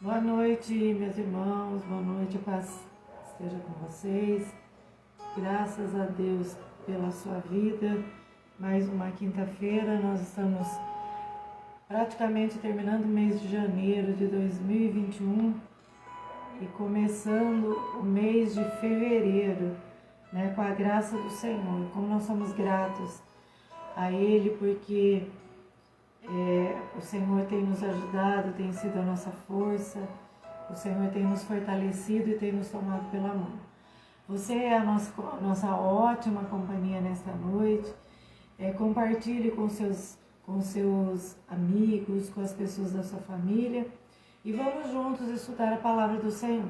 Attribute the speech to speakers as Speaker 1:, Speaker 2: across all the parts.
Speaker 1: Boa noite, meus irmãos, boa noite, a paz esteja com vocês. Graças a Deus pela sua vida. Mais uma quinta-feira, nós estamos praticamente terminando o mês de janeiro de 2021 e começando o mês de fevereiro, né, com a graça do Senhor. Como nós somos gratos a Ele, porque o Senhor tem nos ajudado, tem sido a nossa força, o Senhor tem nos fortalecido e tem nos tomado pela mão. Você é a nossa ótima companhia nesta noite. Compartilhe com seus amigos, com as pessoas da sua família e vamos juntos estudar a palavra do Senhor.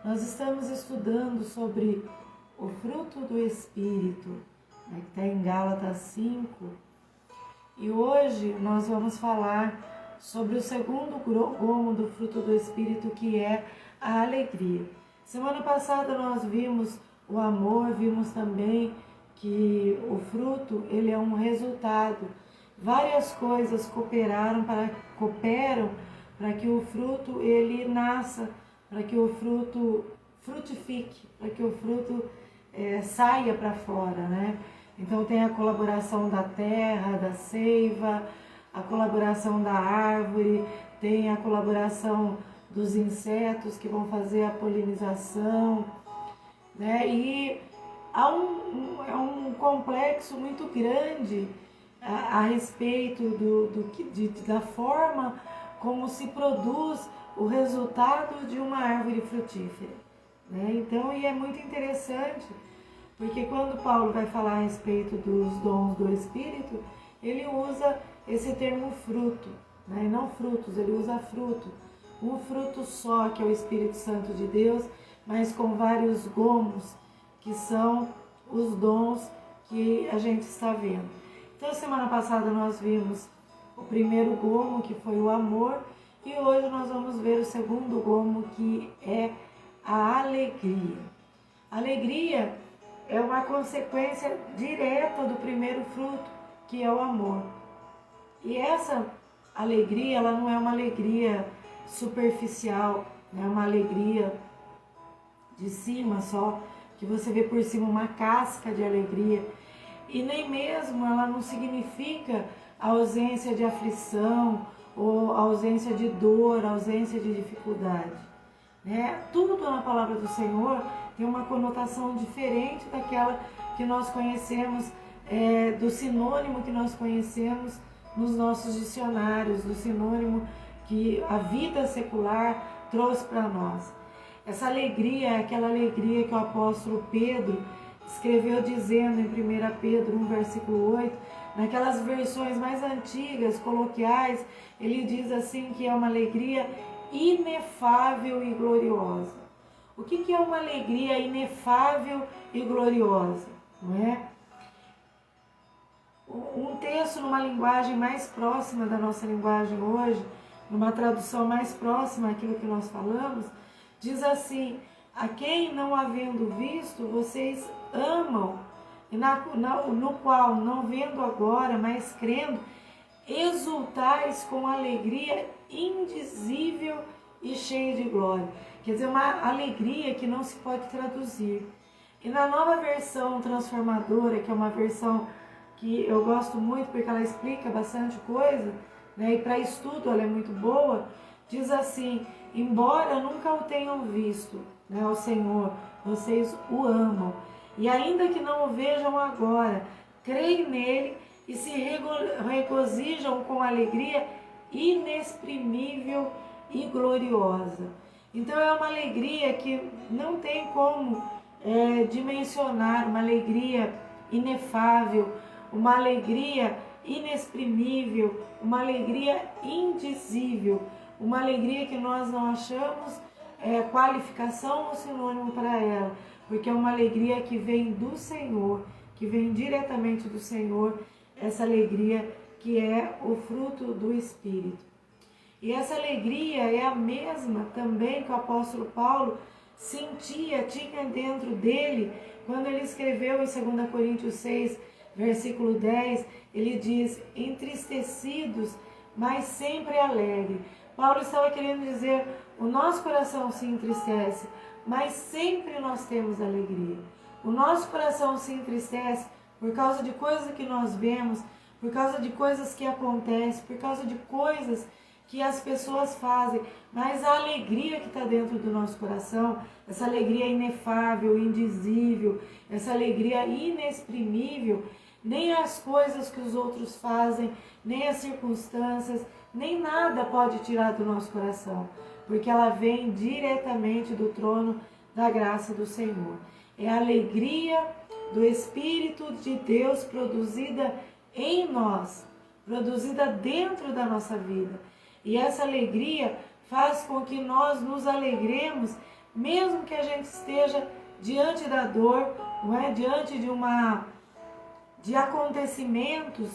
Speaker 1: Nós estamos estudando sobre o fruto do Espírito, né, que está em Gálatas 5. E hoje nós vamos falar sobre o segundo gomo do fruto do Espírito, que é a alegria. Semana passada nós vimos o amor, vimos também que o fruto ele é um resultado. Várias coisas cooperam para que o fruto ele nasça, para que o fruto frutifique, para que o fruto saia para fora, né? Então tem a colaboração da terra, da seiva, a colaboração da árvore, tem a colaboração dos insetos que vão fazer a polinização, né? E há um complexo muito grande a respeito da forma como se produz o resultado de uma árvore frutífera, né? Então, e é muito interessante, porque quando Paulo vai falar a respeito dos dons do Espírito, ele usa esse termo fruto, né? Não frutos, ele usa fruto. Um fruto só, que é o Espírito Santo de Deus, mas com vários gomos, que são os dons que a gente está vendo. Então, semana passada nós vimos o primeiro gomo, que foi o amor, e hoje nós vamos ver o segundo gomo, que é a alegria. A alegria é uma consequência direta do primeiro fruto, que é o amor. E essa alegria, ela não é uma alegria superficial, é uma alegria de cima só, que você vê por cima uma casca de alegria. E nem mesmo ela não significa a ausência de aflição, ou a ausência de dor, a ausência de dificuldade, né? Tudo na palavra do Senhor tem uma conotação diferente daquela que nós conhecemos, do sinônimo que nós conhecemos nos nossos dicionários, do sinônimo que a vida secular trouxe para nós. Essa alegria é aquela alegria que o apóstolo Pedro escreveu dizendo em 1 Pedro 1, versículo 8, naquelas versões mais antigas, coloquiais, ele diz assim que é uma alegria inefável e gloriosa. O que é uma alegria inefável e gloriosa? Não é? Um texto numa linguagem mais próxima da nossa linguagem hoje, numa tradução mais próxima àquilo que nós falamos, diz assim: a quem não havendo visto, vocês amam, e no qual, não vendo agora, mas crendo, exultais com alegria indizível e cheia de glória. Quer dizer, uma alegria que não se pode traduzir. E na nova versão transformadora, que é uma versão que eu gosto muito porque ela explica bastante coisa, né? E para estudo ela é muito boa, diz assim: embora nunca o tenham visto, né, o Senhor, vocês o amam. E ainda que não o vejam agora, creem nele e se regozijam com alegria inexprimível e gloriosa. Então é uma alegria que não tem como dimensionar, uma alegria inefável, uma alegria inexprimível, uma alegria indizível, uma alegria que nós não achamos qualificação ou sinônimo para ela, porque é uma alegria que vem do Senhor, que vem diretamente do Senhor, essa alegria que é o fruto do Espírito. E essa alegria é a mesma também que o apóstolo Paulo tinha dentro dele, quando ele escreveu em 2 Coríntios 6, versículo 10, ele diz: entristecidos, mas sempre alegre. Paulo estava querendo dizer o nosso coração se entristece, mas sempre nós temos alegria. O nosso coração se entristece por causa de coisas que nós vemos, por causa de coisas que acontecem, por causa de coisas que as pessoas fazem, mas a alegria que está dentro do nosso coração, essa alegria inefável, indizível, essa alegria inexprimível, nem as coisas que os outros fazem, nem as circunstâncias, nem nada pode tirar do nosso coração, porque ela vem diretamente do trono da graça do Senhor. É a alegria do Espírito de Deus produzida em nós, produzida dentro da nossa vida. E essa alegria faz com que nós nos alegremos, mesmo que a gente esteja diante da dor, não é? Diante de acontecimentos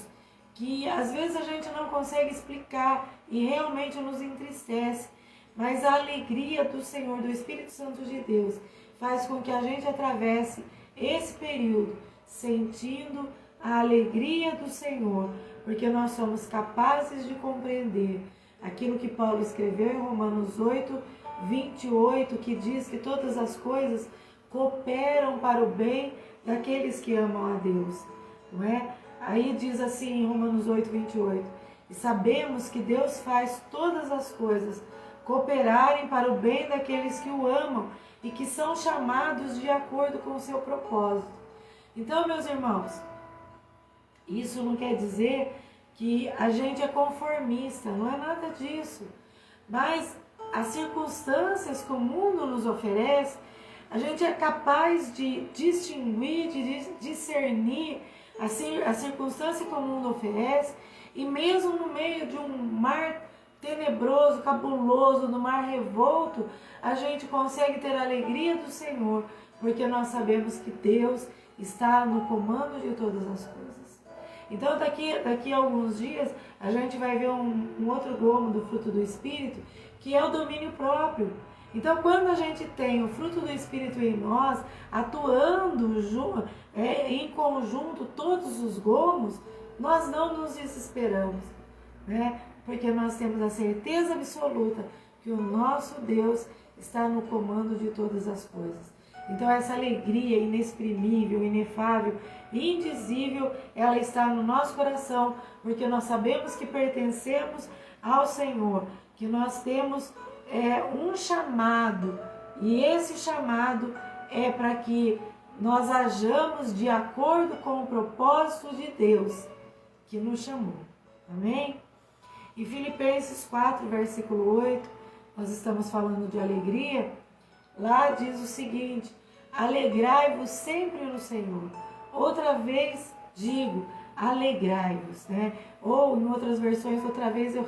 Speaker 1: que às vezes a gente não consegue explicar e realmente nos entristece. Mas a alegria do Senhor, do Espírito Santo de Deus, faz com que a gente atravesse esse período sentindo a alegria do Senhor, porque nós somos capazes de compreender aquilo que Paulo escreveu em Romanos 8, 28, que diz que todas as coisas cooperam para o bem daqueles que amam a Deus, não é? Aí diz assim em Romanos 8, 28, e sabemos que Deus faz todas as coisas cooperarem para o bem daqueles que o amam e que são chamados de acordo com o seu propósito. Então, meus irmãos, isso não quer dizer que a gente é conformista, não é nada disso. Mas as circunstâncias que o mundo nos oferece, a gente é capaz de distinguir, de discernir a circunstância que o mundo oferece, e mesmo no meio de um mar tenebroso, cabuloso, no mar revolto, a gente consegue ter a alegria do Senhor, porque nós sabemos que Deus está no comando de todas as coisas. Então daqui a alguns dias a gente vai ver um outro gomo do fruto do Espírito, que é o domínio próprio. Então quando a gente tem o fruto do Espírito em nós, atuando em conjunto todos os gomos, nós não nos desesperamos, né? Porque nós temos a certeza absoluta que o nosso Deus está no comando de todas as coisas. Então essa alegria inexprimível, inefável, indizível, ela está no nosso coração, porque nós sabemos que pertencemos ao Senhor, que nós temos um chamado, e esse chamado é para que nós hajamos de acordo com o propósito de Deus que nos chamou. Amém? Em Filipenses 4, versículo 8, nós estamos falando de alegria. Lá diz o seguinte: alegrai-vos sempre no Senhor. Outra vez digo, alegrai-vos, né? Ou em outras versões, outra vez eu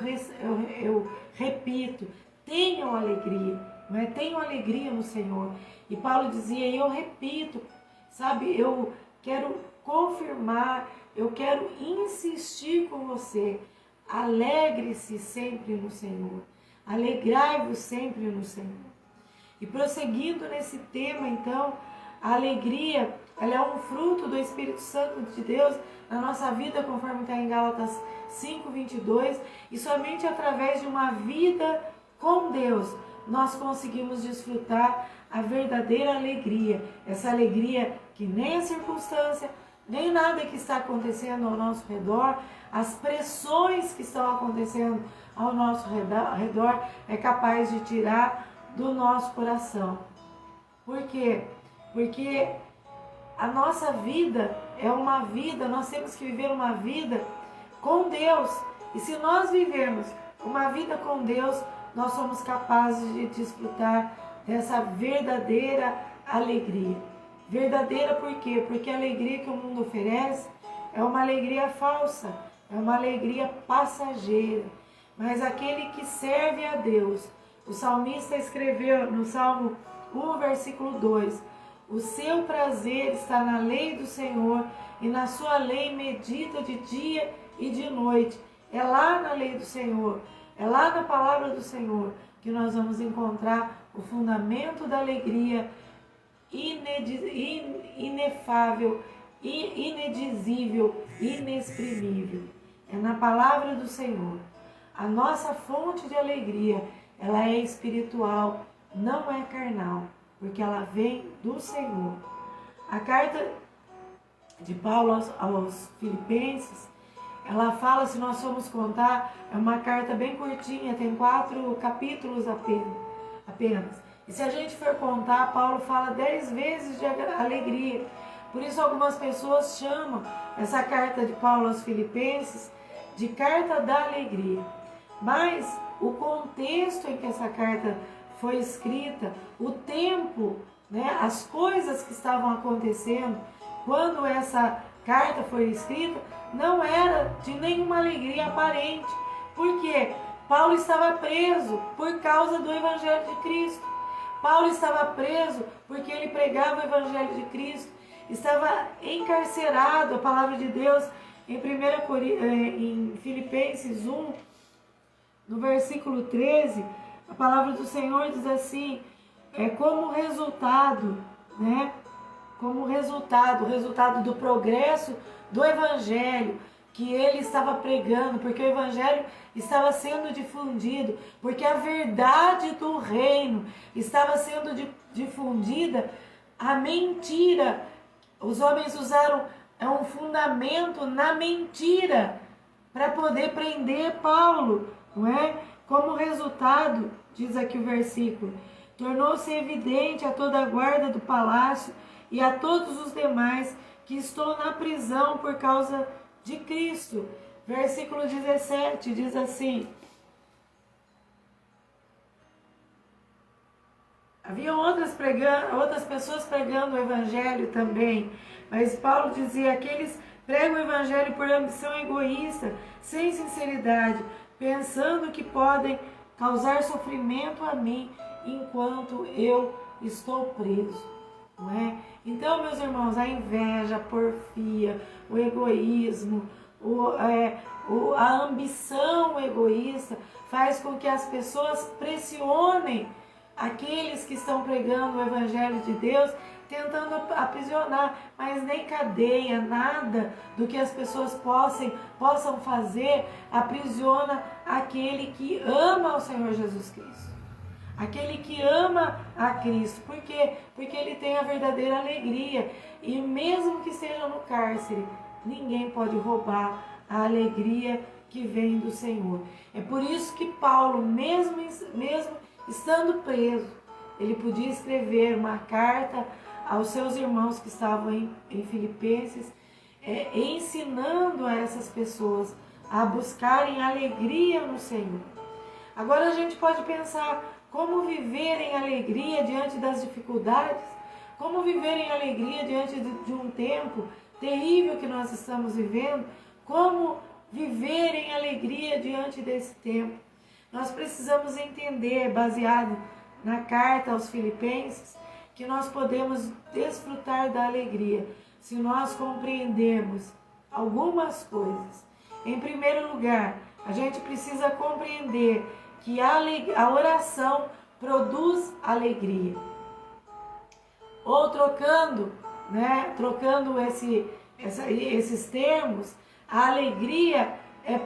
Speaker 1: repito, tenham alegria, não é? Tenham alegria no Senhor. E Paulo dizia, e eu repito, sabe, eu quero confirmar, eu quero insistir com você, alegre-se sempre no Senhor, alegrai-vos sempre no Senhor. E prosseguindo nesse tema, então, a alegria, ela é um fruto do Espírito Santo de Deus na nossa vida, conforme está em Gálatas 5:22, e somente através de uma vida com Deus nós conseguimos desfrutar a verdadeira alegria, essa alegria que nem a circunstância, nem nada que está acontecendo ao nosso redor, as pressões que estão acontecendo ao nosso redor é capaz de tirar do nosso coração. Por quê? Porque a nossa vida é uma vida, nós temos que viver uma vida com Deus. E se nós vivermos uma vida com Deus, nós somos capazes de desfrutar dessa verdadeira alegria. Verdadeira por quê? Porque a alegria que o mundo oferece é uma alegria falsa, é uma alegria passageira. Mas aquele que serve a Deus, o salmista escreveu no Salmo 1, versículo 2, o seu prazer está na lei do Senhor e na sua lei medita de dia e de noite. É lá na lei do Senhor, é lá na palavra do Senhor que nós vamos encontrar o fundamento da alegria inefável, inedizível, inexprimível. É na palavra do Senhor. A nossa fonte de alegria ela é espiritual, não é carnal, porque ela vem do Senhor. A carta de Paulo aos Filipenses, ela fala, se nós formos contar, é uma carta bem curtinha, tem 4 capítulos apenas. E se a gente for contar, Paulo fala 10 vezes de alegria. Por isso algumas pessoas chamam essa carta de Paulo aos Filipenses de carta da alegria. Mas o contexto em que essa carta foi escrita, o tempo, né, as coisas que estavam acontecendo quando essa carta foi escrita, não era de nenhuma alegria aparente. Por quê? Paulo estava preso por causa do Evangelho de Cristo. Paulo estava preso porque ele pregava o Evangelho de Cristo. Estava encarcerado, a palavra de Deus, em Filipenses 1, no versículo 13, a palavra do Senhor diz assim, como resultado, né? Como resultado, o resultado do progresso do Evangelho que ele estava pregando, porque o Evangelho estava sendo difundido, porque a verdade do reino estava sendo difundida, a mentira, os homens usaram um fundamento na mentira para poder prender Paulo, não é? Como resultado, diz aqui o versículo, tornou-se evidente a toda a guarda do palácio e a todos os demais que estou na prisão por causa de Cristo. Versículo 17 diz assim: havia outras pessoas pregando o Evangelho também, mas Paulo dizia: aqueles pregam o Evangelho por ambição egoísta, sem sinceridade, pensando que podem causar sofrimento a mim enquanto eu estou preso. Não é? Então, meus irmãos, a inveja, a porfia, o egoísmo, a ambição egoísta faz com que as pessoas pressionem aqueles que estão pregando o Evangelho de Deus, tentando aprisionar, mas nem cadeia, nada do que as pessoas possam fazer aprisiona aquele que ama o Senhor Jesus Cristo. Aquele que ama a Cristo. Por quê? Porque ele tem a verdadeira alegria. E mesmo que esteja no cárcere, ninguém pode roubar a alegria que vem do Senhor. É por isso que Paulo, mesmo estando preso, ele podia escrever uma carta aos seus irmãos que estavam em Filipenses, ensinando a essas pessoas a buscarem alegria no Senhor. Agora a gente pode pensar, como viver em alegria diante das dificuldades? Como viver em alegria diante de um tempo terrível que nós estamos vivendo? Como viver em alegria diante desse tempo? Nós precisamos entender, baseado na carta aos Filipenses, que nós podemos desfrutar da alegria se nós compreendermos algumas coisas. Em primeiro lugar, a gente precisa compreender que a oração produz alegria. Ou trocando esses termos, a alegria é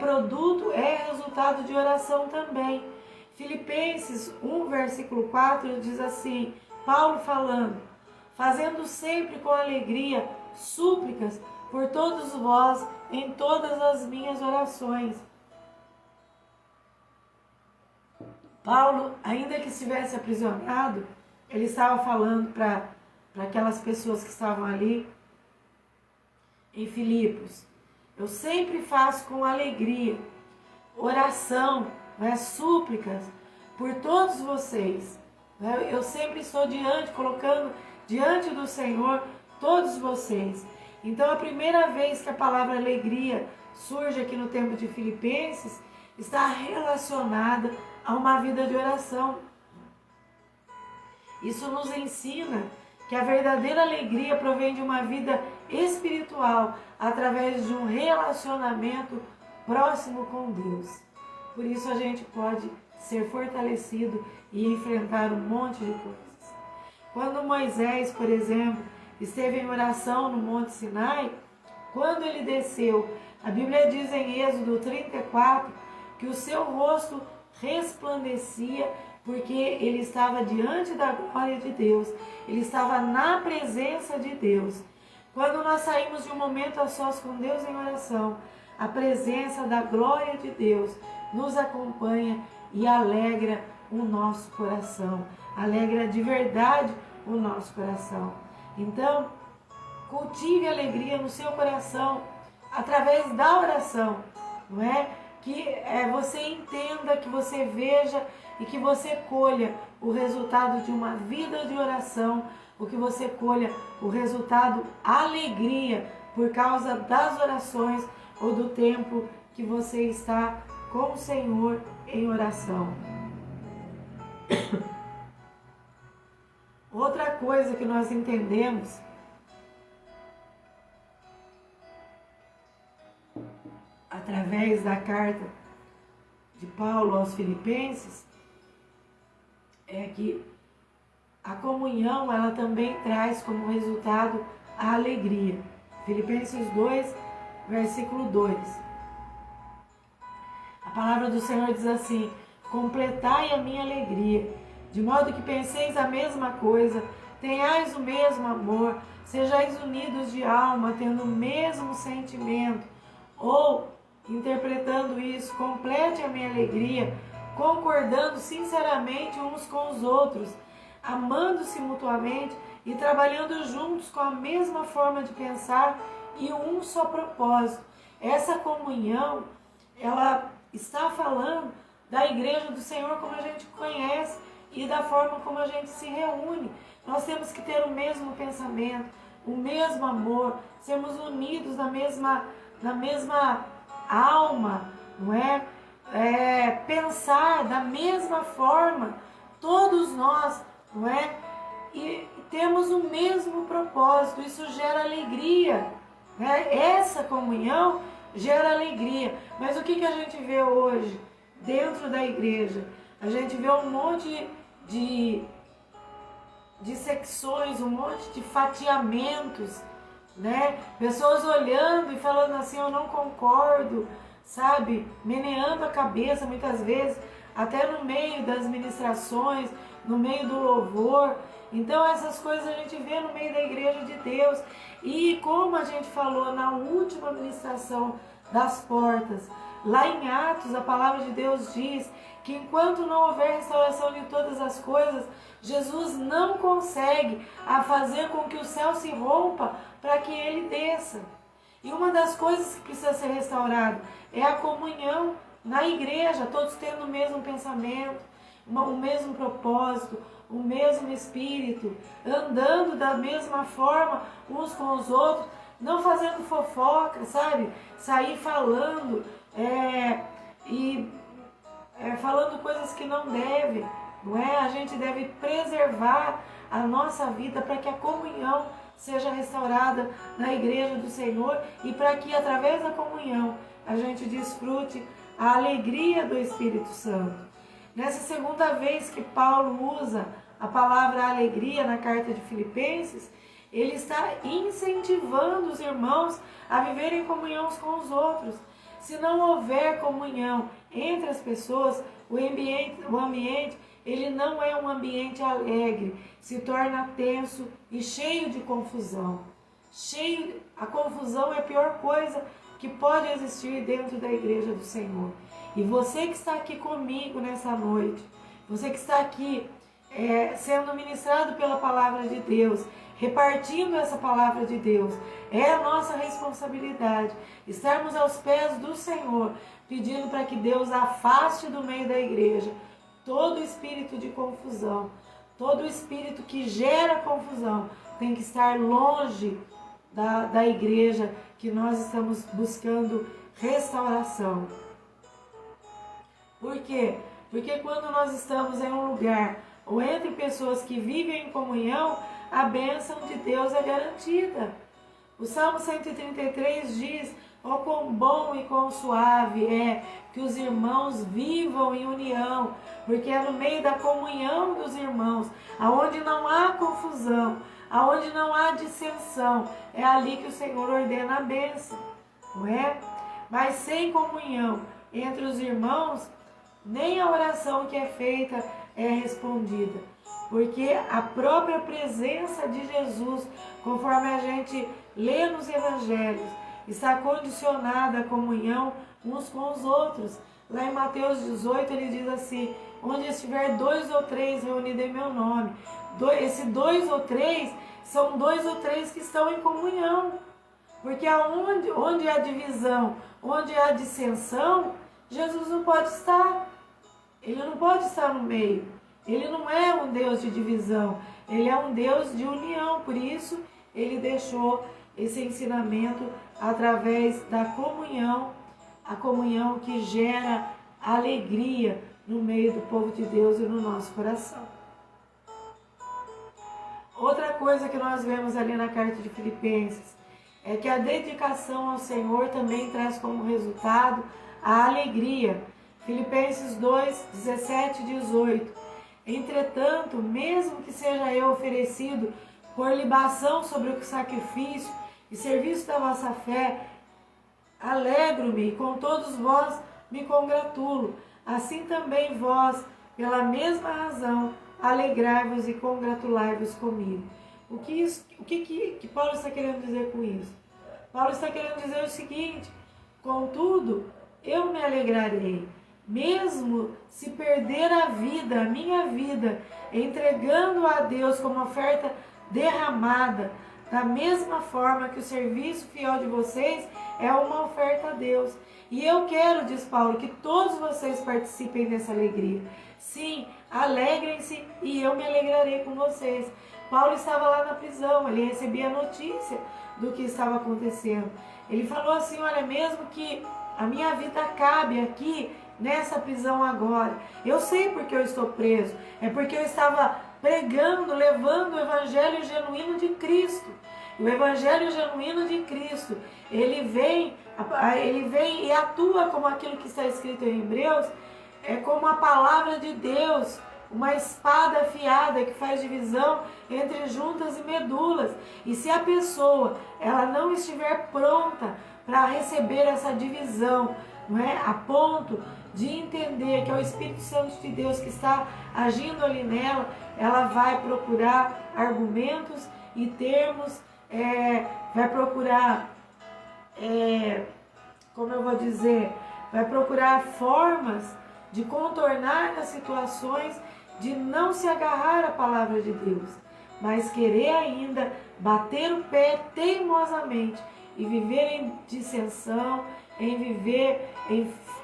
Speaker 1: resultado de oração também. Filipenses 1, versículo 4 diz assim, Paulo falando, fazendo sempre com alegria súplicas por todos vós em todas as minhas orações. Paulo, ainda que estivesse aprisionado, ele estava falando para aquelas pessoas que estavam ali em Filipos. Eu sempre faço com alegria, oração, súplicas por todos vocês. Eu sempre estou colocando diante do Senhor todos vocês. Então, a primeira vez que a palavra alegria surge aqui no tempo de Filipenses, está relacionada a uma vida de oração. Isso nos ensina que a verdadeira alegria provém de uma vida espiritual, através de um relacionamento próximo com Deus. Por isso a gente pode ser fortalecido e enfrentar um monte de coisas. Quando Moisés, por exemplo, esteve em oração no Monte Sinai, quando ele desceu, a Bíblia diz em Êxodo 34 que o seu rosto resplandecia, porque ele estava diante da glória de Deus, ele estava na presença de Deus. Quando nós saímos de um momento a sós com Deus em oração, a presença da glória de Deus nos acompanha e alegra o nosso coração, alegra de verdade o nosso coração. Então, cultive alegria no seu coração através da oração, não é? Que você entenda, que você veja e que você colha o resultado de uma vida de oração, o que você colha o resultado alegria por causa das orações ou do tempo que você está com o Senhor em oração. Outra coisa que nós entendemos através da carta de Paulo aos Filipenses é que a comunhão ela também traz como resultado a alegria. Filipenses 2, versículo 2. A palavra do Senhor diz assim: completai a minha alegria, de modo que penseis a mesma coisa, tenhais o mesmo amor, sejais unidos de alma, tendo o mesmo sentimento. Ou, interpretando isso, complete a minha alegria, concordando sinceramente uns com os outros, amando-se mutuamente e trabalhando juntos com a mesma forma de pensar e um só propósito. Essa comunhão, ela está falando da igreja do Senhor como a gente conhece e da forma como a gente se reúne. Nós temos que ter o mesmo pensamento, o mesmo amor, sermos unidos na mesma alma, não é? Pensar da mesma forma, todos nós, não é? E temos o mesmo propósito, isso gera alegria, né? Essa comunhão gera alegria. Mas o que a gente vê hoje dentro da igreja? A gente vê um monte de secções, um monte de fatiamentos, né? Pessoas olhando e falando assim, eu não concordo, sabe? Meneando a cabeça muitas vezes, até no meio das ministrações, no meio do louvor. Então essas coisas a gente vê no meio da igreja de Deus. E como a gente falou na última ministração das portas, lá em Atos, a palavra de Deus diz que enquanto não houver restauração de todas as coisas, Jesus não consegue fazer com que o céu se rompa para que ele desça. E uma das coisas que precisa ser restaurada é a comunhão na igreja, todos tendo o mesmo pensamento, o mesmo propósito, o mesmo espírito, andando da mesma forma uns com os outros, não fazendo fofoca, sabe? Sair falando falando coisas que não deve, não é? A gente deve preservar a nossa vida para que a comunhão seja restaurada na igreja do Senhor e para que através da comunhão a gente desfrute a alegria do Espírito Santo. Nessa segunda vez que Paulo usa a palavra alegria na carta de Filipenses, ele está incentivando os irmãos a viverem em comunhão uns com os outros. Se não houver comunhão entre as pessoas, o ambiente ele não é um ambiente alegre, se torna tenso e cheio de confusão. A confusão é a pior coisa que pode existir dentro da igreja do Senhor. E você que está aqui comigo nessa noite, você que está aqui sendo ministrado pela palavra de Deus, repartindo essa palavra de Deus, é a nossa responsabilidade estarmos aos pés do Senhor, pedindo para que Deus afaste do meio da igreja todo espírito de confusão, todo espírito que gera confusão tem que estar longe da igreja que nós estamos buscando restauração. Por quê? Porque quando nós estamos em um lugar ou entre pessoas que vivem em comunhão, a bênção de Deus é garantida. O Salmo 133 diz: ó, quão bom e quão suave é que os irmãos vivam em união, porque é no meio da comunhão dos irmãos, aonde não há confusão, aonde não há dissensão, é ali que o Senhor ordena a bênção, não é? Mas sem comunhão entre os irmãos, nem a oração que é feita é respondida. Porque a própria presença de Jesus, conforme a gente lê nos evangelhos, está condicionada à comunhão uns com os outros. Lá em Mateus 18 ele diz assim: onde estiver 2 ou 3 reunidos em meu nome. Esse 2 ou 3 são 2 ou 3 que estão em comunhão. Porque onde há divisão, onde há dissensão, Jesus não pode estar. Ele não pode estar no meio. Ele não é um Deus de divisão. Ele é um Deus de união. Por isso, ele deixou esse ensinamento através da comunhão. A comunhão que gera alegria no meio do povo de Deus e no nosso coração. Outra coisa que nós vemos ali na carta de Filipenses é que a dedicação ao Senhor também traz como resultado a alegria. Filipenses 2, 17 e 18. Entretanto, mesmo que seja eu oferecido por libação sobre o sacrifício e serviço da vossa fé, alegro-me e com todos vós me congratulo. Assim também vós, pela mesma razão, alegrai-vos e congratulai-vos comigo. O que Paulo está querendo dizer com isso? Paulo está querendo dizer o seguinte: contudo, eu me alegrarei, mesmo se perder a vida, a minha vida, entregando a Deus como oferta derramada, da mesma forma que o serviço fiel de vocês é uma oferta a Deus. E eu quero, diz Paulo, que todos vocês participem dessa alegria. Sim, alegrem-se e eu me alegrarei com vocês. Paulo estava lá na prisão, ele recebia a notícia do que estava acontecendo. Ele falou assim: olha, mesmo que a minha vida acabe aqui nessa prisão agora, eu sei porque eu estou preso, é porque eu estava pregando, levando o evangelho genuíno de Cristo. O evangelho genuíno de Cristo, ele vem e atua como aquilo que está escrito em Hebreus, é como a palavra de Deus, uma espada afiada que faz divisão entre juntas e medulas. E se a pessoa ela não estiver pronta para receber essa divisão, não é, a ponto de entender que é o Espírito Santo de Deus que está agindo ali nela, ela vai procurar argumentos e termos, vai procurar, como eu vou dizer, vai procurar formas de contornar as situações, de não se agarrar à palavra de Deus, mas querer ainda bater o pé teimosamente e viver em dissensão, em viver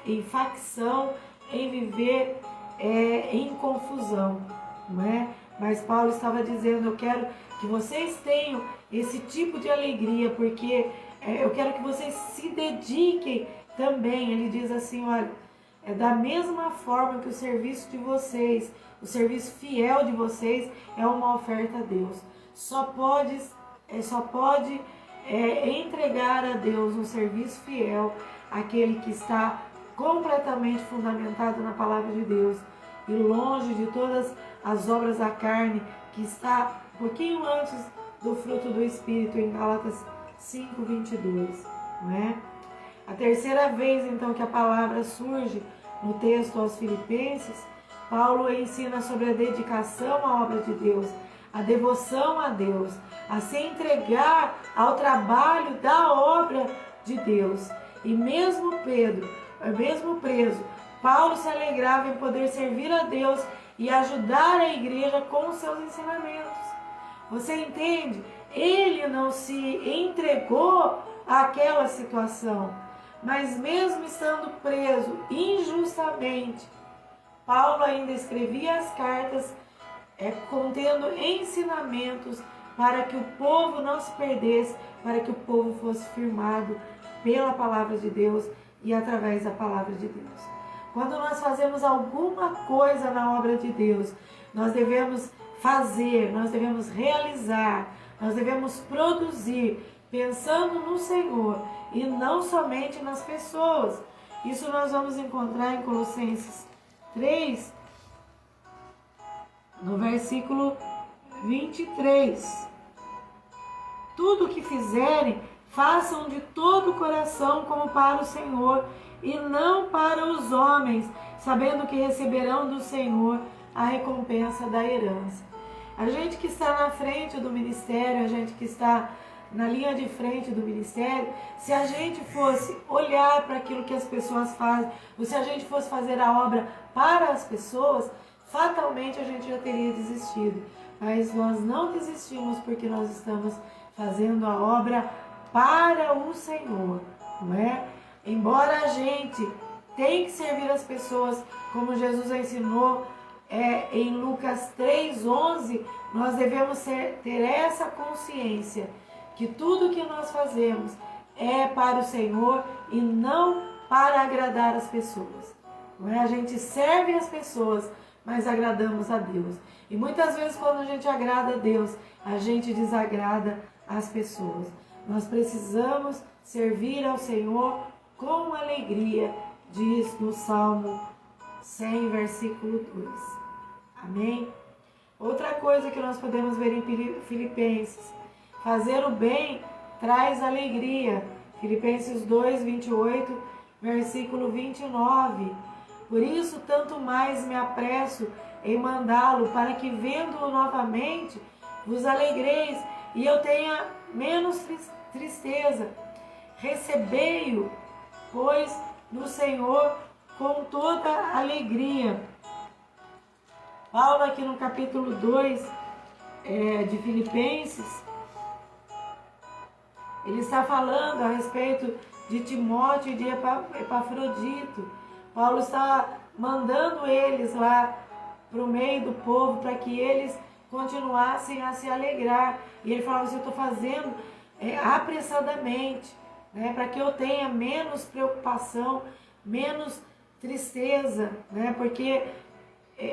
Speaker 1: em facção, em viver em confusão, não é? Mas Paulo estava dizendo: eu quero que vocês tenham esse tipo de alegria, porque eu quero que vocês se dediquem também. Ele diz assim: olha, é da mesma forma que o serviço de vocês, o serviço fiel de vocês é uma oferta a Deus. Só pode entregar a Deus um serviço fiel aquele que está completamente fundamentado na palavra de Deus e longe de todas as obras da carne, que está um pouquinho antes do fruto do Espírito, em Gálatas 5:22, não é? A terceira vez, então, que a palavra surge no texto aos Filipenses, Paulo ensina sobre a dedicação à obra de Deus, a devoção a Deus, a se entregar ao trabalho da obra de Deus. E mesmo preso, Paulo se alegrava em poder servir a Deus e ajudar a igreja com os seus ensinamentos. Você entende? Ele não se entregou àquela situação, mas mesmo estando preso injustamente, Paulo ainda escrevia as cartas contendo ensinamentos para que o povo não se perdesse, para que o povo fosse firmado pela palavra de Deus e através da palavra de Deus. Quando nós fazemos alguma coisa na obra de Deus, nós devemos fazer, nós devemos realizar, nós devemos produzir pensando no Senhor e não somente nas pessoas. Isso nós vamos encontrar em Colossenses 3, no versículo 23. Tudo o que fizerem, façam de todo o coração como para o Senhor e não para os homens, sabendo que receberão do Senhor a recompensa da herança. A gente que está na frente do ministério, a gente que está na linha de frente do ministério, se a gente fosse olhar para aquilo que as pessoas fazem, ou se a gente fosse fazer a obra para as pessoas, fatalmente a gente já teria desistido. Mas nós não desistimos porque nós estamos fazendo a obra para o Senhor, não é? Embora a gente tenha que servir as pessoas, como Jesus ensinou em Lucas 3,11, nós devemos ter essa consciência que tudo que nós fazemos é para o Senhor e não para agradar as pessoas. Não é? A gente serve as pessoas, mas agradamos a Deus. E muitas vezes quando a gente agrada a Deus, a gente desagrada as pessoas. Nós precisamos servir ao Senhor com alegria, diz no Salmo 100, versículo 2. Amém? Outra coisa que nós podemos ver em Filipenses: fazer o bem traz alegria. Filipenses 2, 28, versículo 29. Por isso, tanto mais me apresso em mandá-lo, para que, vendo-o novamente, vos alegreis e eu tenha menos tristeza. Recebei-o, pois, no Senhor com toda alegria. Paulo, aqui no capítulo 2 de Filipenses, ele está falando a respeito de Timóteo e de Epafrodito. Paulo está mandando eles lá para o meio do povo para que eles continuassem a se alegrar. E ele falava assim: eu estou fazendo apressadamente, né, para que eu tenha menos preocupação, menos tristeza, né, porque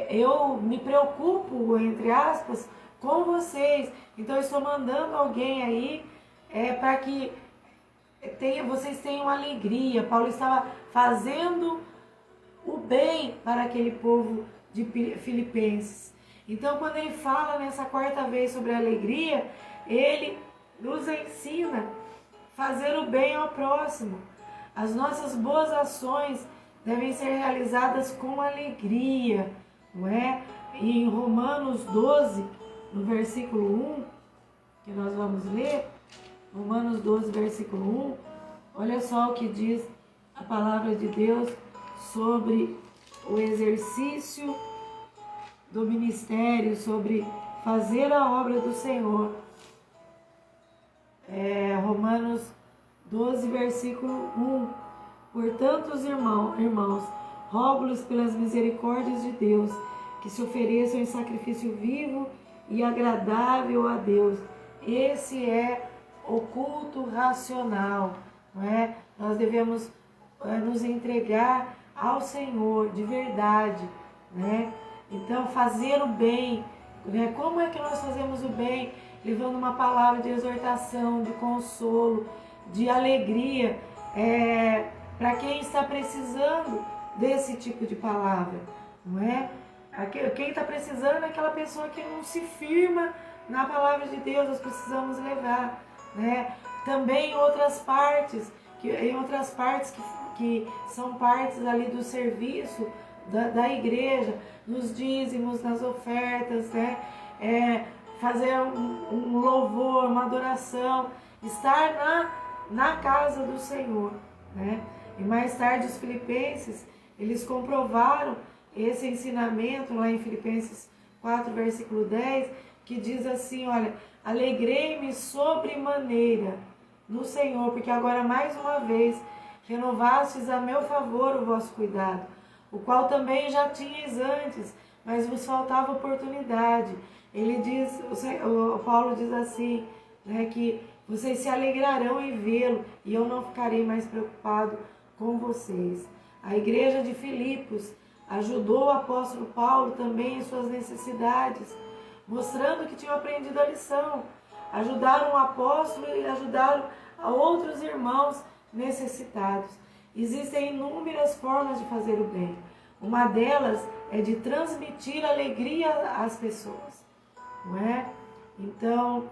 Speaker 1: eu me preocupo, entre aspas, com vocês. Então eu estou mandando alguém aí para que vocês tenham alegria. Paulo estava fazendo o bem para aquele povo de Filipenses. Então, quando ele fala nessa quarta vez sobre a alegria, ele nos ensina a fazer o bem ao próximo. As nossas boas ações devem ser realizadas com alegria, não é? E em Romanos 12, no versículo 1, que nós vamos ler, Romanos 12, versículo 1, olha só o que diz a palavra de Deus sobre o exercício do ministério, sobre fazer a obra do Senhor. Romanos 12, versículo 1. Portanto, os irmãos, rogo-lhes pelas misericórdias de Deus, que se ofereçam em sacrifício vivo e agradável a Deus. Esse é o culto racional, não é? Nós devemos nos entregar ao Senhor de verdade, né? Então, fazer o bem, né? Como é que nós fazemos o bem? Levando uma palavra de exortação, de consolo, de alegria, para quem está precisando desse tipo de palavra, não é? Quem está precisando é aquela pessoa que não se firma na palavra de Deus. Nós precisamos levar, né? Também em outras partes que são partes ali do serviço da igreja, nos dízimos, nas ofertas, né? Fazer um louvor, uma adoração, estar na casa do Senhor, né? E mais tarde os filipenses, eles comprovaram esse ensinamento lá em Filipenses 4, versículo 10, que diz assim: olha, alegrei-me sobremaneira no Senhor, porque agora mais uma vez renovastes a meu favor o vosso cuidado, o qual também já tinhais antes, mas vos faltava oportunidade. Ele diz, o Paulo diz assim, né, que vocês se alegrarão em vê-lo e eu não ficarei mais preocupado com vocês. A igreja de Filipos ajudou o apóstolo Paulo também em suas necessidades, mostrando que tinham aprendido a lição. Ajudaram o apóstolo e ajudaram a outros irmãos necessitados. Existem inúmeras formas de fazer o bem. Uma delas é de transmitir alegria às pessoas, não é? Então,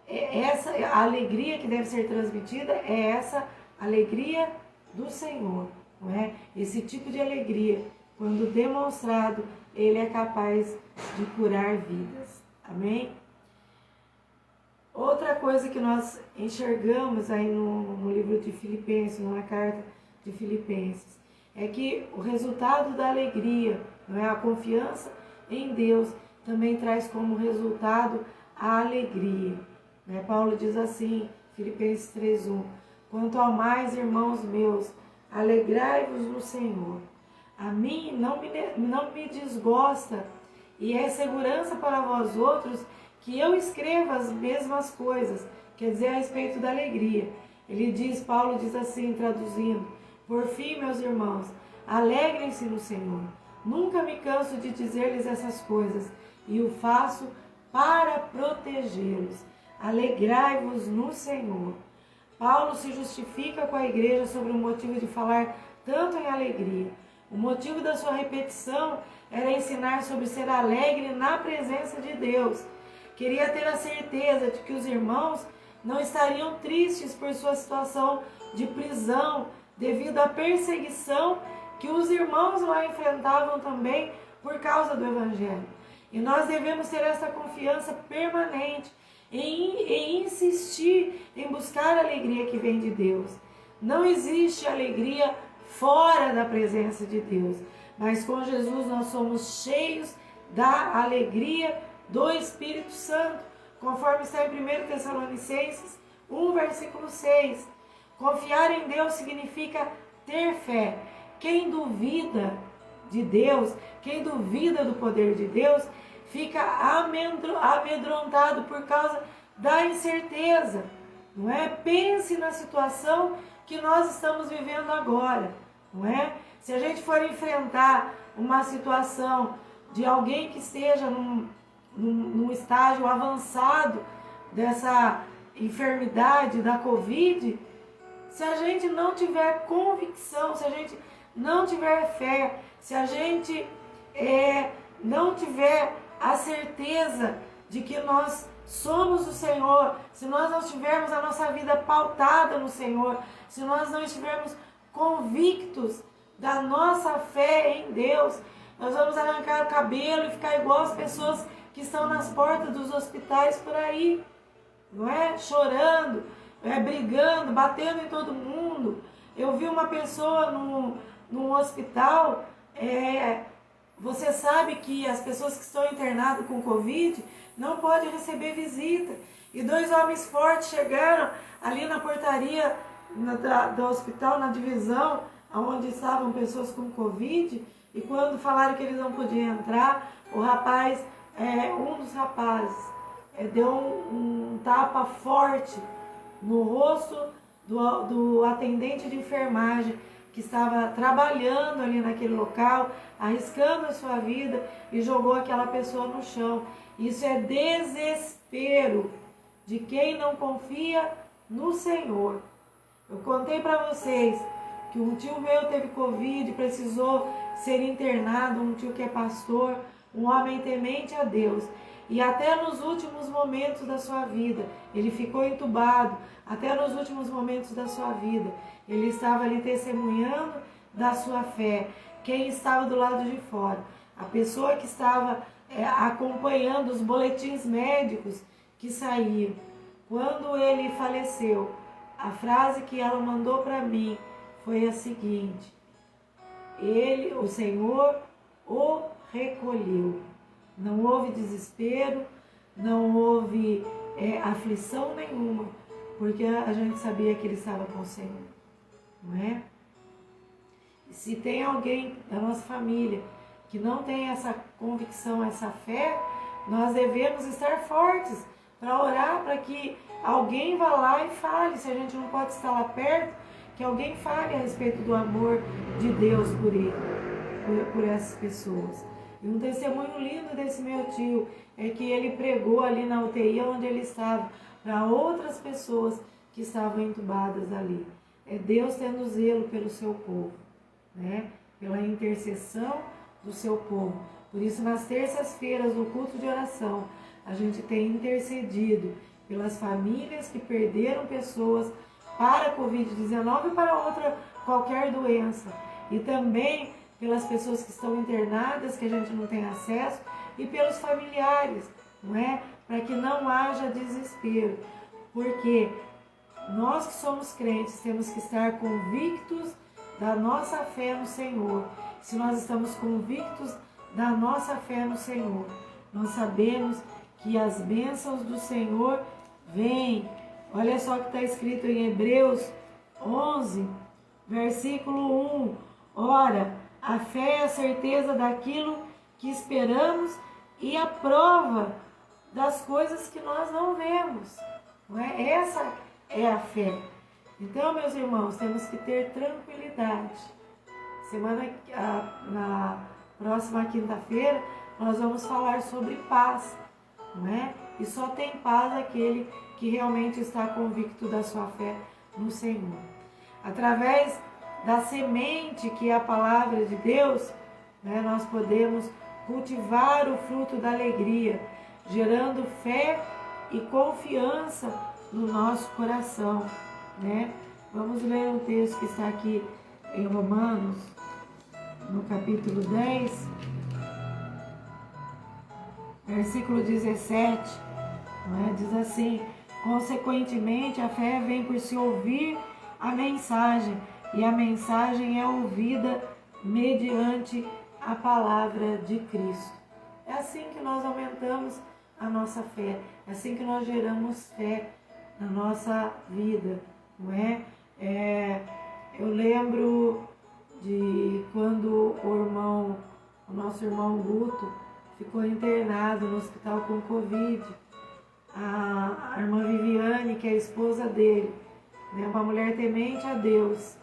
Speaker 1: essa a alegria que deve ser transmitida é essa alegria do Senhor, não é? Esse tipo de alegria, quando demonstrado, ele é capaz de curar vidas. Amém? Outra coisa que nós enxergamos aí no livro de Filipenses, na carta de Filipenses, é que o resultado da alegria, não é? A confiança em Deus também traz como resultado a alegria. Né? Paulo diz assim, Filipenses 3:1, quanto ao mais, irmãos meus, alegrai-vos no Senhor. A mim não me desgosta e é segurança para vós outros que eu escreva as mesmas coisas, quer dizer, a respeito da alegria. Paulo diz assim, traduzindo, por fim, meus irmãos, alegrem-se no Senhor. Nunca me canso de dizer-lhes essas coisas e o faço para protegê-los. Alegrai-vos no Senhor. Paulo se justifica com a igreja sobre o motivo de falar tanto em alegria. O motivo da sua repetição era ensinar sobre ser alegre na presença de Deus. Queria ter a certeza de que os irmãos não estariam tristes por sua situação de prisão, devido à perseguição que os irmãos lá enfrentavam também por causa do Evangelho. E nós devemos ter essa confiança permanente em insistir em buscar a alegria que vem de Deus. Não existe alegria fora da presença de Deus, mas com Jesus nós somos cheios da alegria do Espírito Santo, conforme está em 1 Tessalonicenses 1, versículo 6. Confiar em Deus significa ter fé. Quem duvida de Deus, quem duvida do poder de Deus, fica amedrontado por causa da incerteza, não é? Pense na situação que nós estamos vivendo agora, não é? Se a gente for enfrentar uma situação de alguém que esteja num estágio avançado dessa enfermidade da Covid, se a gente não tiver convicção, se a gente não tiver fé, se a gente não tiver a certeza de que nós somos do Senhor, se nós não tivermos a nossa vida pautada no Senhor, se nós não estivermos convictos da nossa fé em Deus, nós vamos arrancar o cabelo e ficar igual as pessoas que estão nas portas dos hospitais por aí, não é? Chorando, brigando, batendo em todo mundo. Eu vi uma pessoa num hospital, você sabe que as pessoas que estão internadas com Covid não podem receber visita. E 2 homens fortes chegaram ali na portaria do hospital, na divisão, onde estavam pessoas com Covid, e quando falaram que eles não podiam entrar, o rapaz, um dos rapazes, deu um tapa forte no rosto do atendente de enfermagem, que estava trabalhando ali naquele local, arriscando a sua vida, e jogou aquela pessoa no chão. Isso é desespero de quem não confia no Senhor. Eu contei para vocês que um tio meu teve Covid, precisou ser internado, um tio que é pastor, um homem temente a Deus. E até nos últimos momentos da sua vida, ele ficou entubado, até nos últimos momentos da sua vida, ele estava ali testemunhando da sua fé. Quem estava do lado de fora? A pessoa que estava acompanhando os boletins médicos que saíam. Quando ele faleceu, a frase que ela mandou para mim foi a seguinte: o Senhor o recolheu. Não houve desespero, não houve aflição nenhuma, porque a gente sabia que ele estava com o Senhor, não é? Se tem alguém da nossa família que não tem essa convicção, essa fé, nós devemos estar fortes para orar, para que alguém vá lá e fale. Se a gente não pode estar lá perto, que alguém fale a respeito do amor de Deus por ele, por essas pessoas. E um testemunho lindo desse meu tio é que ele pregou ali na UTI onde ele estava, para outras pessoas que estavam entubadas ali. É Deus tendo zelo pelo seu povo, né? Pela intercessão do seu povo. Por isso, nas terças-feiras, no culto de oração, a gente tem intercedido pelas famílias que perderam pessoas para a Covid-19 e para outra qualquer doença. E também pelas pessoas que estão internadas, que a gente não tem acesso, e pelos familiares, não é? Para que não haja desespero. Porque nós que somos crentes temos que estar convictos da nossa fé no Senhor. Se nós estamos convictos da nossa fé no Senhor, nós sabemos que as bênçãos do Senhor vêm. Olha só o que está escrito em Hebreus 11, versículo 1. Ora, a fé é a certeza daquilo que esperamos e a prova das coisas que nós não vemos. Não é? Essa é a fé. Então, meus irmãos, temos que ter tranquilidade. Na próxima quinta-feira, nós vamos falar sobre paz, não é? E só tem paz aquele que realmente está convicto da sua fé no Senhor. Através da semente que é a palavra de Deus, né, nós podemos cultivar o fruto da alegria, gerando fé e confiança no nosso coração, né? Vamos ler um texto que está aqui em Romanos, no capítulo 10, versículo 17, né? Diz assim: consequentemente, a fé vem por se ouvir a mensagem, e a mensagem é ouvida mediante a palavra de Cristo. É assim que nós aumentamos a nossa fé, é assim que nós geramos fé na nossa vida, não é? Eu lembro de quando o nosso irmão Guto ficou internado no hospital com Covid. A irmã Viviane, que é a esposa dele, né, uma mulher temente a Deus,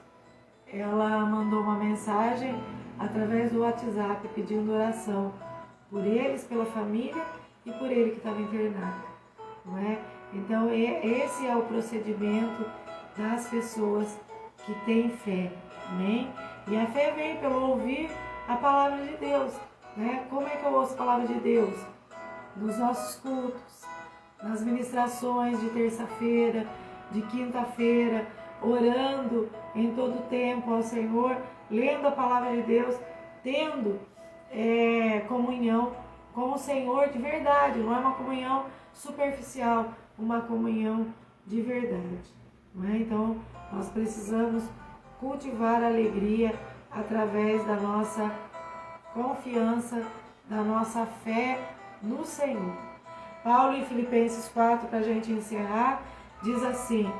Speaker 1: ela mandou uma mensagem através do WhatsApp pedindo oração por eles, pela família e por ele que estava internado, não é? Então esse é o procedimento das pessoas que têm fé, amém? E a fé vem pelo ouvir a palavra de Deus, né? Como é que eu ouço a palavra de Deus? Nos nossos cultos, nas ministrações de terça-feira, de quinta-feira, orando em todo tempo ao Senhor, lendo a palavra de Deus, tendo comunhão com o Senhor de verdade, não é uma comunhão superficial, uma comunhão de verdade, não é? Então, nós precisamos cultivar a alegria através da nossa confiança, da nossa fé no Senhor. Paulo em Filipenses 4, para a gente encerrar, diz assim,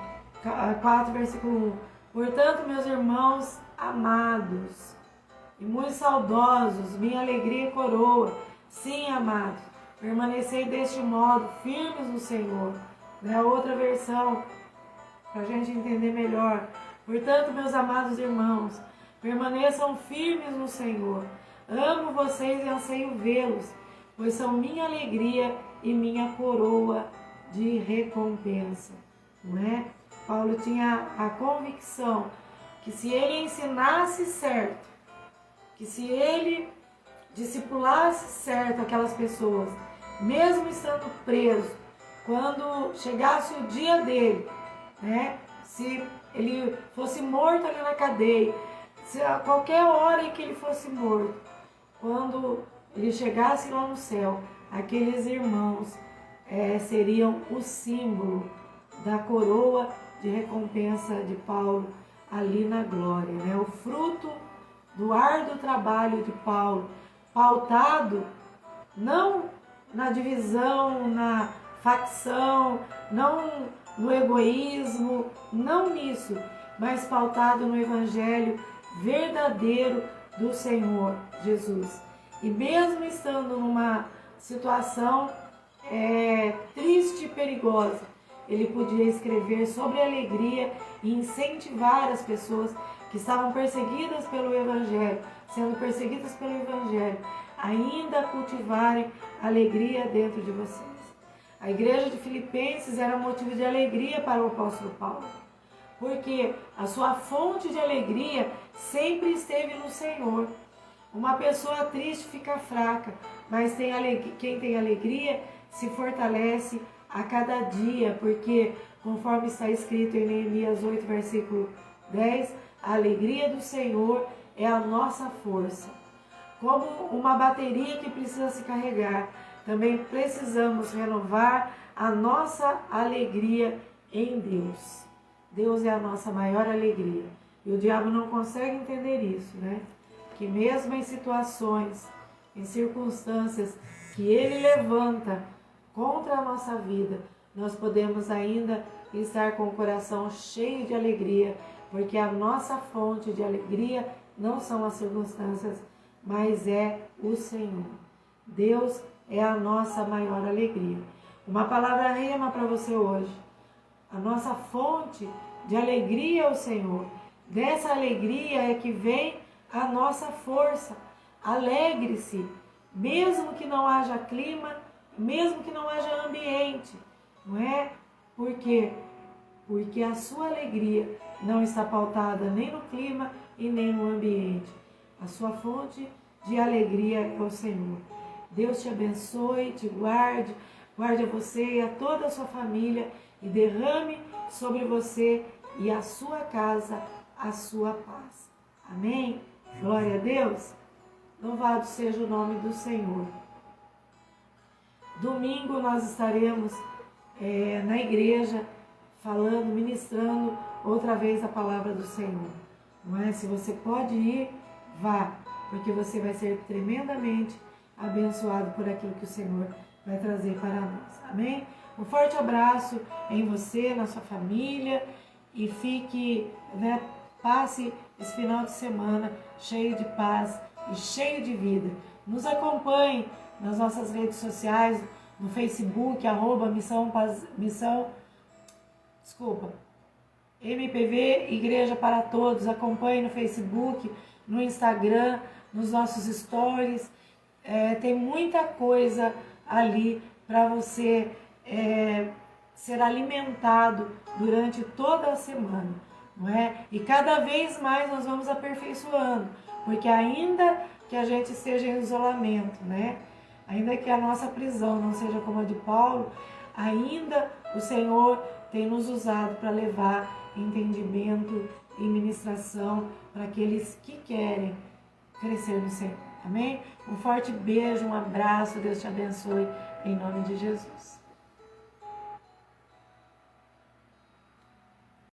Speaker 1: 4 versículo 1: portanto, meus irmãos amados e muito saudosos, minha alegria e coroa, sim, amados, permanecei deste modo, firmes no Senhor. Na outra versão, para a gente entender melhor: portanto, meus amados irmãos, permaneçam firmes no Senhor. Amo vocês e anseio vê-los, pois são minha alegria e minha coroa de recompensa. Não é? Paulo tinha a convicção que se ele ensinasse certo, que se ele discipulasse certo aquelas pessoas, mesmo estando preso, quando chegasse o dia dele, né? Se ele fosse morto ali na cadeia, se a qualquer hora em que ele fosse morto, quando ele chegasse lá no céu, aqueles irmãos seriam o símbolo da coroa de recompensa de Paulo ali na glória, né? O fruto do árduo trabalho de Paulo, pautado não na divisão, na facção, não no egoísmo, não nisso, mas pautado no evangelho verdadeiro do Senhor Jesus. E mesmo estando numa situação triste e perigosa, ele podia escrever sobre alegria e incentivar as pessoas que estavam perseguidas pelo Evangelho, sendo perseguidas pelo Evangelho, ainda a cultivarem alegria dentro de vocês. A igreja de Filipenses era motivo de alegria para o apóstolo Paulo, porque a sua fonte de alegria sempre esteve no Senhor. Uma pessoa triste fica fraca, mas quem tem alegria se fortalece a cada dia, porque, conforme está escrito em Neemias 8, versículo 10, A alegria do Senhor é a nossa força. Como uma bateria que precisa se carregar, também precisamos renovar a nossa alegria em Deus. Deus é a nossa maior alegria. E o diabo não consegue entender isso, né? Que mesmo em situações, em circunstâncias que ele levanta contra a nossa vida, nós podemos ainda estar com o coração cheio de alegria, porque a nossa fonte de alegria não são as circunstâncias, mas é o Senhor. Deus é a nossa maior alegria. Uma palavra rema para você hoje. A nossa fonte de alegria é o Senhor. Dessa alegria é que vem a nossa força. Alegre-se, mesmo que não haja clima, mesmo que não haja ambiente, não é? Por quê? Porque a sua alegria não está pautada nem no clima e nem no ambiente. A sua fonte de alegria é o Senhor. Deus te abençoe, te guarde, guarde a você e a toda a sua família e derrame sobre você e a sua casa a sua paz. Amém? Glória a Deus. Louvado seja o nome do Senhor. Domingo nós estaremos na igreja falando, ministrando outra vez a palavra do Senhor. Não é? Se você pode ir, vá, porque você vai ser tremendamente abençoado por aquilo que o Senhor vai trazer para nós. Amém? Um forte abraço em você, na sua família, e fique, passe esse final de semana cheio de paz e cheio de vida. Nos acompanhe nas nossas redes sociais, no Facebook, MPV Igreja para Todos. Acompanhe no Facebook, no Instagram, nos nossos stories. Tem muita coisa ali para você ser alimentado durante toda a semana, não é? E cada vez mais nós vamos aperfeiçoando, porque ainda que a gente esteja em isolamento, né? Ainda que a nossa prisão não seja como a de Paulo, ainda o Senhor tem nos usado para levar entendimento e ministração para aqueles que querem crescer no Senhor. Amém? Um forte beijo, um abraço, Deus te abençoe, em nome de Jesus.